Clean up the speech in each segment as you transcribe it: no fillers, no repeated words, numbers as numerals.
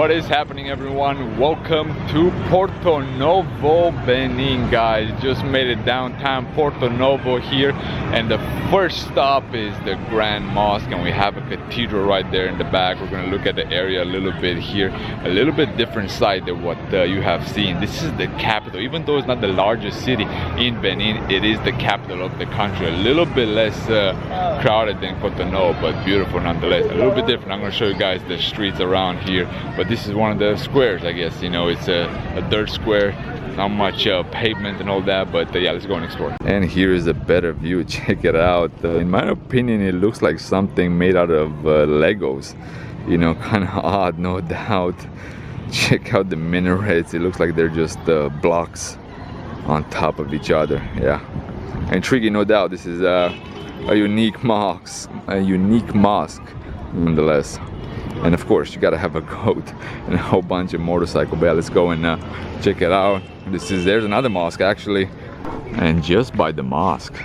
What is happening, everyone? Welcome to Porto Novo, Benin, guys. Just made it downtown Porto Novo here, and the first stop is the Grand Mosque, and we have a cathedral right there in the back. We're going to look at the area a little bit here, a little bit different side than what you have seen. This is the capital. Even though it's not the largest city in Benin, it is the capital of the country. A little bit less crowded than Porto Novo, but beautiful nonetheless. A little bit different. I'm going to show you guys the streets around here, but this is one of the squares, I guess. You know, it's a dirt square, not much pavement and all that, but yeah, let's go and explore. And here is a better view. Check it out. In my opinion, it looks like something made out of Legos. You know, kind of odd, no doubt. Check out the minarets. It looks like they're just blocks on top of each other. Yeah, intriguing, no doubt. This is a unique mosque, nonetheless. And of course, you gotta have a goat and a whole bunch of motorcycle. But yeah, let's go and check it out. There's another mosque actually, and just by the mosque,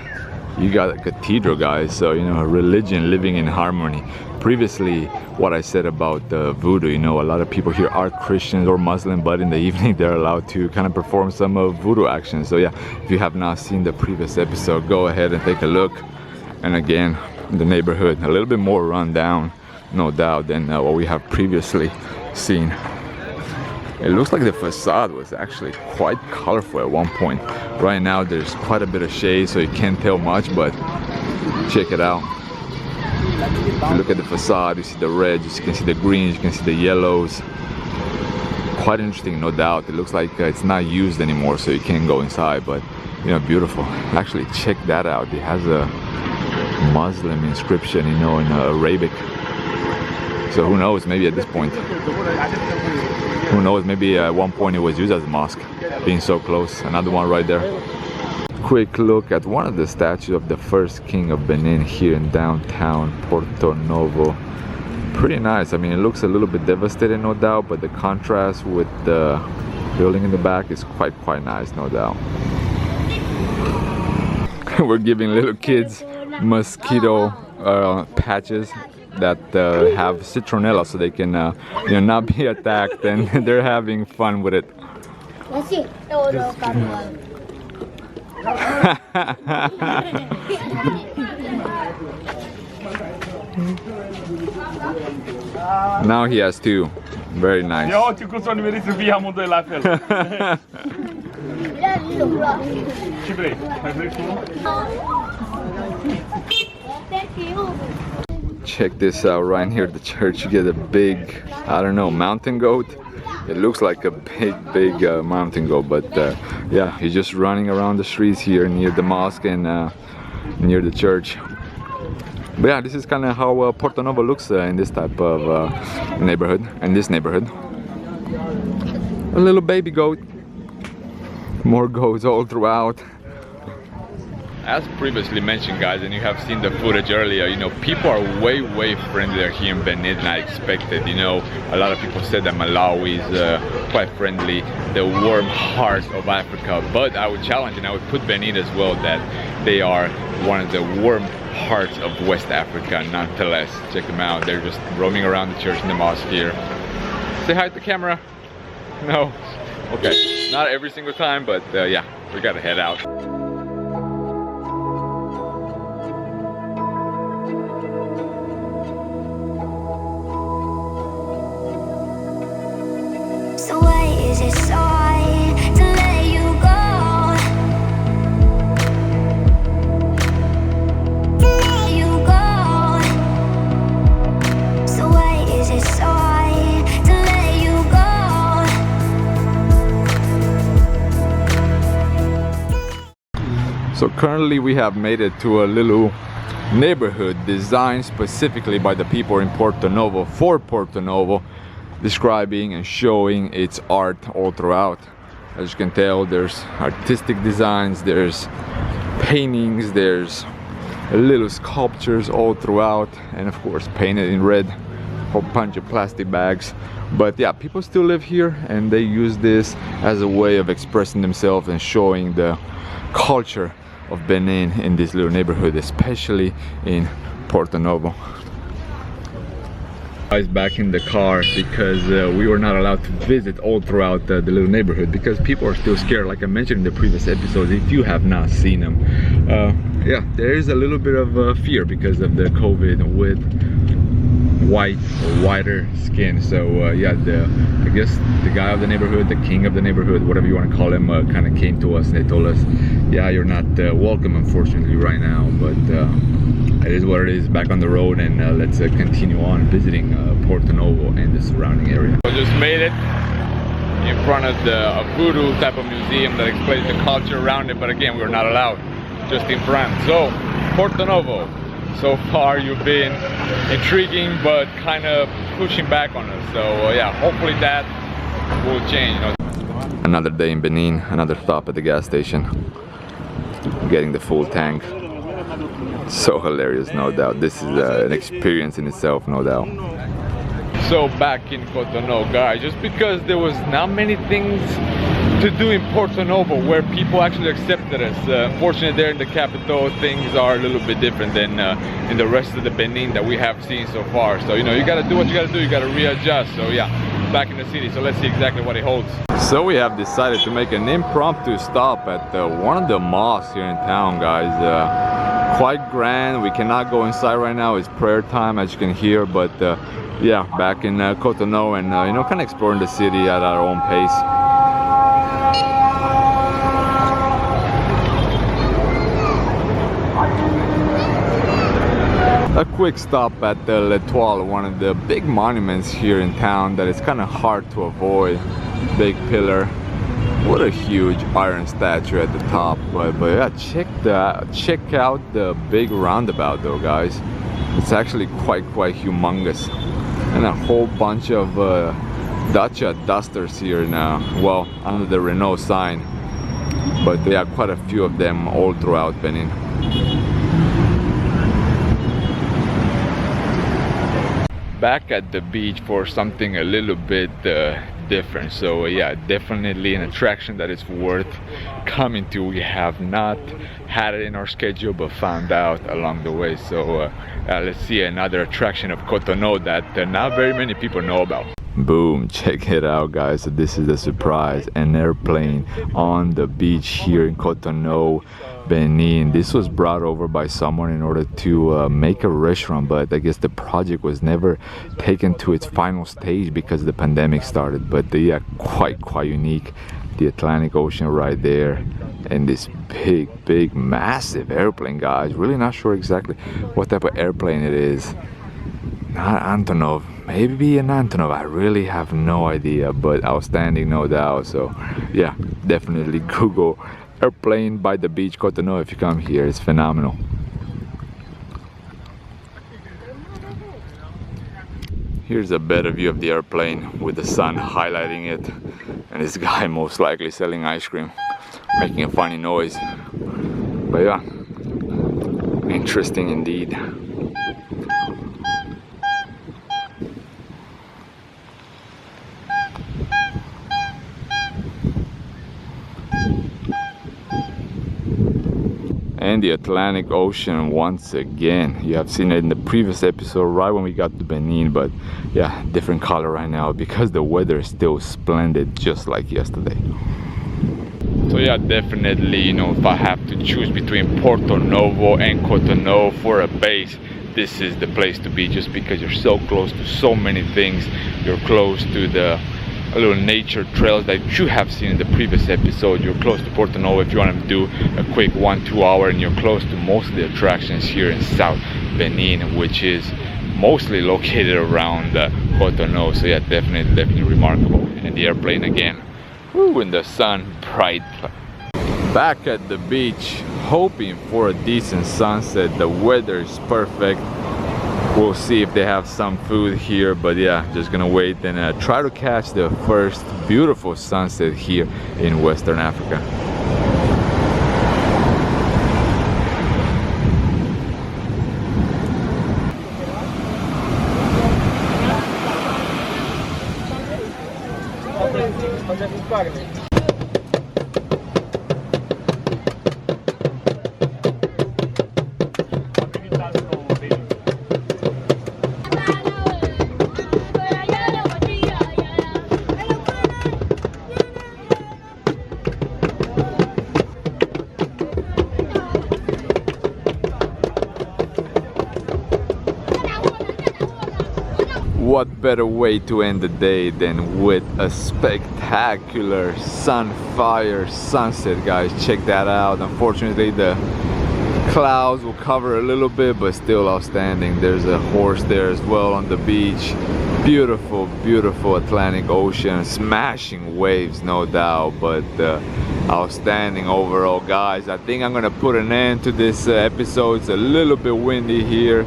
you got a cathedral, guys. So you know, a religion living in harmony. Previously, what I said about voodoo, you know, a lot of people here are Christians or Muslim, but in the evening they're allowed to kind of perform some voodoo actions. So yeah, if you have not seen the previous episode, go ahead and take a look. And again, the neighborhood a little bit more run down, no doubt, than what we have previously seen. It looks like the facade was actually quite colorful at one point. Right now there's quite a bit of shade, so you can't tell much, but check it out. If you look at the facade, you see the reds, you can see the greens, you can see the yellows. Quite interesting, no doubt. It looks like it's not used anymore, so you can't go inside, but you know, beautiful. Actually, check that out. It has a Muslim inscription, you know, in Arabic. So who knows, maybe at this point, who knows, maybe at one point it was used as a mosque, being so close. Another one right there. Quick look at one of the statues of the first king of Benin here in downtown Porto Novo. Pretty nice. I mean, it looks a little bit devastated, no doubt, but the contrast with the building in the back is quite nice, no doubt. We're giving little kids mosquito patches that have citronella, so they can you know, not be attacked, and they're having fun with it. Now he has two. Very nice. Check this out right here at the church. You get a big, I don't know, mountain goat. It looks like a big mountain goat, but yeah, he's just running around the streets here near the mosque and near the church. But yeah, this is kind of how Porto Novo looks in this type of neighborhood, in this neighborhood. A little baby goat, more goats all throughout. As previously mentioned, guys, and you have seen the footage earlier, you know, people are way friendlier here in Benin than I expected. You know, a lot of people said that Malawi is quite friendly, the warm heart of Africa, but I would challenge and I would put Benin as well, that they are one of the warm hearts of West Africa nonetheless. Check them out. They're just roaming around the church and the mosque here. Say hi to the camera. No? Okay. Not every single time, but yeah, we gotta head out. So why is it so hard to let you go? To let you go. So why is it so hard to let you go? So currently we have made it to a little neighborhood designed specifically by the people in Porto Novo, for Porto Novo, describing and showing its art all throughout. As you can tell, there's artistic designs, there's paintings, there's little sculptures all throughout, and of course painted in red, a whole bunch of plastic bags. But yeah, people still live here, and they use this as a way of expressing themselves and showing the culture of Benin in this little neighborhood, especially in Porto Novo. Guys, back in the car because we were not allowed to visit all throughout the little neighborhood because people are still scared, like I mentioned in the previous episodes. If you have not seen them, yeah, there is a little bit of fear because of the COVID with white or whiter skin. So yeah, I guess the guy of the neighborhood, the king of the neighborhood, whatever you want to call him, kind of came to us and they told us, yeah, you're not welcome unfortunately right now, but it is what it is. Back on the road, and let's continue on visiting Porto Novo and the surrounding area. I just made it in front of a voodoo type of museum that explains the culture around it, but again, we're not allowed, just in front. So Porto Novo, so far you've been intriguing but kind of pushing back on us, so yeah, hopefully that will change, you know. Another day in Benin, another stop at the gas station, getting the full tank. So hilarious, no doubt. This is an experience in itself, no doubt. So back in Cotonou, guys, just because there was not many things to do in Porto Novo where people actually accepted us. Unfortunately, there in the capital, things are a little bit different than in the rest of the Benin that we have seen so far. So, you know, you gotta do what you gotta do, you gotta readjust. So yeah, back in the city, so let's see exactly what it holds. So we have decided to make an impromptu stop at one of the mosques here in town, guys. Quite grand. We cannot go inside right now, it's prayer time as you can hear, but yeah, back in Cotonou, and you know, kind of exploring the city at our own pace. A quick stop at the L'Etoile, one of the big monuments here in town that is kind of hard to avoid. Big pillar, what a huge iron statue at the top. But yeah, check out the big roundabout though, guys. It's actually quite humongous, and a whole bunch of Dacia Dusters here now, well, under the Renault sign, but there are quite a few of them all throughout Benin. Back at the beach for something a little bit different. So yeah, definitely an attraction that is worth coming to. We have not had it in our schedule but found out along the way. So let's see another attraction of Cotonou that not very many people know about. Boom, check it out, guys. So this is the surprise, an airplane on the beach here in Cotonou, Benin. This was brought over by someone in order to make a restaurant, but I guess the project was never taken to its final stage because the pandemic started. But yeah, quite unique. The Atlantic Ocean right there, and this big massive airplane, guys. Really not sure exactly what type of airplane it is. Not Antonov, maybe an Antonov, I really have no idea, but outstanding, no doubt. So yeah, definitely Google airplane by the beach Cotonou if you come here. It's phenomenal. Here's a better view of the airplane with the sun highlighting it, and this guy most likely selling ice cream, making a funny noise. But yeah, interesting indeed. And the Atlantic Ocean once again. You have seen it in the previous episode right when we got to Benin, but yeah, different color right now because the weather is still splendid, just like yesterday. So yeah, definitely, you know, if I have to choose between Porto Novo and Cotonou for a base, this is the place to be, just because you're so close to so many things. You're close to the little nature trails that you have seen in the previous episode. You're close to Porto Novo if you want to do a quick 1-2 hour, and you're close to most of the attractions here in South Benin, which is mostly located around Cotonou. So yeah, definitely remarkable. And the airplane again, woo, in the sun, bright. Back at the beach, hoping for a decent sunset. The weather is perfect. We'll see if they have some food here, but yeah, just gonna wait and try to catch the first beautiful sunset here in Western Africa. what better way to end the day than with a spectacular sunfire sunset, guys. Check that out. Unfortunately, the clouds will cover a little bit, but still outstanding. There's a horse there as well on the beach. Beautiful, beautiful Atlantic Ocean, smashing waves, no doubt, but outstanding overall, guys. I think I'm gonna put an end to this episode. It's a little bit windy here,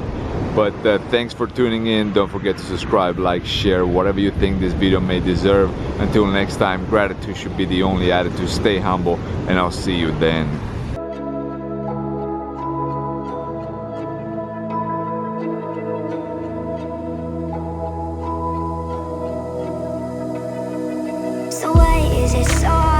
but thanks for tuning in. Don't forget to subscribe, like, share, whatever you think this video may deserve. Until next time, gratitude should be the only attitude. Stay humble, and I'll see you then. So why is it so